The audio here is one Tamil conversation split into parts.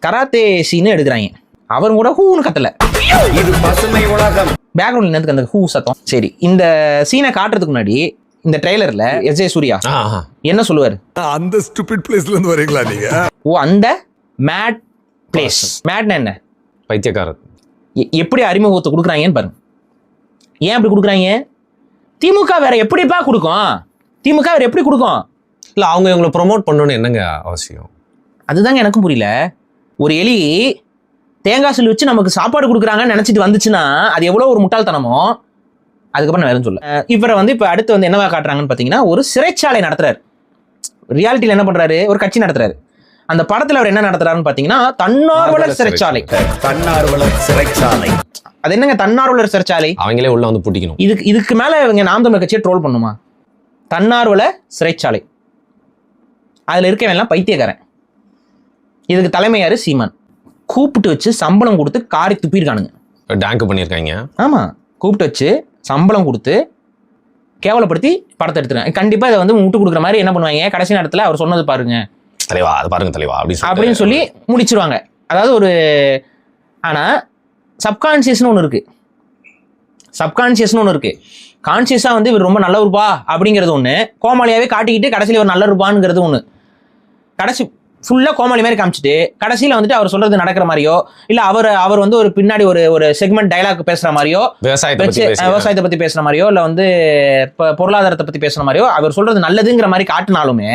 கராத்தே சீனு எடுக்கிறாங்க. அவரும் கூட ஹூன்னு கத்தல. இது பசுமை உலகம். பேக்ரவுண்ட்ல என்னதுக்கு அந்த ஹூ சத்தம்? சரி, இந்த சீனை காட்டுறதுக்கு முன்னாடி இந்த ட்ரெய்லர்ல எஸ்.ஜே. சூர்யா என்ன சொல்லுவாரு? அந்த ஸ்டூபிட் பிளேஸ்ல இருந்து வரீங்களா நீங்க? ஓ, அந்த மேட் பிளேஸ். மேட்னா என்ன? பைத்தியக்காரர். எப்படி அறிமுகத்தை கொடுக்குறாங்கன்னு பாருங்க. ஏன் அப்படி கொடுக்குறாங்க? திமுக வேற எப்படிப்பா கொடுக்கும்? திமுக வேற எப்படி கொடுக்கும்? இல்லை, அவங்க இவங்களை ப்ரொமோட் பண்ணணும்னு என்னங்க அவசியம்? அதுதாங்க எனக்கும் புரியல. ஒரு எலி தேங்காய் சொல்லி வச்சு நமக்கு சாப்பாடு கொடுக்குறாங்கன்னு நினைச்சிட்டு வந்துச்சுன்னா அது எவ்வளோ ஒரு முட்டாள்தனமோ. அதுக்கப்புறம் நான் வேறும் சொல்ல. இவரை வந்து இப்போ அடுத்து வந்து என்னவா காட்டுறாங்கன்னு பார்த்தீங்கன்னா, ஒரு சிறைச்சாலை நடத்துறாரு. ரியாலிட்டியில் என்ன பண்றாரு? ஒரு கட்சி நடத்துறாரு. அந்த படத்தில் அவர் என்ன நடத்துறாருன்னு பார்த்தீங்கன்னா, தன்னார்வலர் சிறைச்சாலை. தன்னார்வலர் சிறைச்சாலை. அது என்னங்க தன்னார்வலர் சிறைச்சாலை? அவங்களே உள்ள வந்து பூட்டிக்கணும். இதுக்கு மேல இவங்க நாம் தமிழர் கட்சியை ட்ரோல் பண்ணுமா? தன்னார்வலர் சிறைச்சாலை. அதுல இருக்கவன் எல்லாம் பைத்தியக்காரன். இதுக்கு தலைமை யாரு? சீமான். கூப்பிட்டு வச்சு சம்பளம் கொடுத்து காரி துப்பியிருக்கானுங்க. டேங்க் பண்ணியிருக்காங்க. ஆமா, கூப்பிட்டு வச்சு சம்பளம் கொடுத்து கேவலப்படுத்தி படத்தை எடுத்துருக்காங்க. கண்டிப்பா இதை வந்து முட்டு கொடுக்குற மாதிரி என்ன பண்ணுவாங்க, கடைசி நேரத்தில் அவர் சொன்னது பாருங்க தலைவா, அது பாருங்க தலைவா அப்படின்னு சொல்லி முடிச்சிருவாங்க. அதாவது ஒரு ஆனா சப்கான்சியஸ்னு ஒன்று இருக்கு. சப்கான்சியஸ்னு ஒன்று இருக்கு. கான்சியஸாக வந்து இவர் ரொம்ப நல்லவருப்பா அப்படிங்கிறது ஒன்று, கோமாளியாவே காட்டிக்கிட்டு கடைசியில் இவர் நல்லருப்பான்ங்கிறது ஒன்று. கடைசி ஃபுல்லாக கோமாளி மாதிரி காமிச்சிட்டு கடைசியில் வந்துட்டு அவர் சொல்றது நடக்கிற மாதிரியோ, இல்லை அவர் வந்து ஒரு பின்னாடி ஒரு செக்மெண்ட் டைலாக் பேசுற மாதிரியோ, விவசாயத்தை பற்றி பேசுற மாதிரியோ, இல்லை வந்து பொருளாதாரத்தை பற்றி பேசுற மாதிரியோ அவர் சொல்றது நல்லதுங்கிற மாதிரி காட்டினாலுமே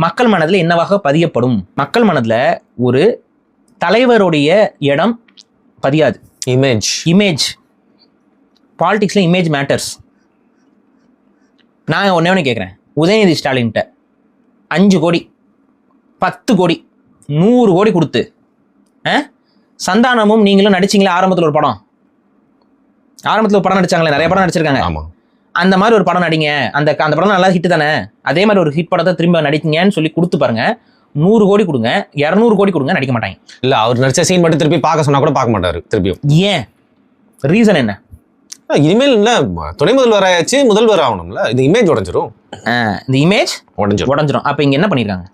மக்கள் மனதில் என்னவாக பதியப்படும்? மக்கள் மனதில் ஒரு தலைவருடைய இடம் பதியாது. இமேஜ் பாலிடிக்ஸ்ல இமேஜ் மேட்டர்ஸ். நான் ஒன்னே கேட்குறேன், உதயநிதி ஸ்டாலின்கிட்ட 5 கோடி 10 கோடி 100 கோடி கொடுத்து சந்தானமும் நீங்களும் நடிச்சிங்களே ஆரம்பத்தில் ஒரு படம் நடிச்சாங்களே, நிறைய படம் நடிச்சிருக்காங்க. அந்த மாதிரி ஒரு படம் நடிங்க, அந்த படம் நல்லா ஹிட் தானே, அதே மாதிரி ஒரு ஹிட் படத்தை திரும்ப நடிக்கீங்கன்னு சொல்லி கொடுத்து பாருங்க. 100 கோடி கொடுங்க, 200 கோடி கொடுங்க, நடிக்க மாட்டாங்க. இல்ல, அவர் நடிச்ச சீன் மட்டும் திருப்பி பார்க்க சொன்னா கூட பார்க்க மாட்டாரு திருப்பியும். ஏன்? ரீசன் என்ன? இனிமேல் இல்ல, துணை முதல்வர் ஆயாச்சு, முதல்வர் ஆகணும்ல. இந்த இமேஜ் உடஞ்சிரும். இந்த இமேஜ் உடஞ்சிரும். அப்ப இங்க என்ன பண்ணிருக்காங்க?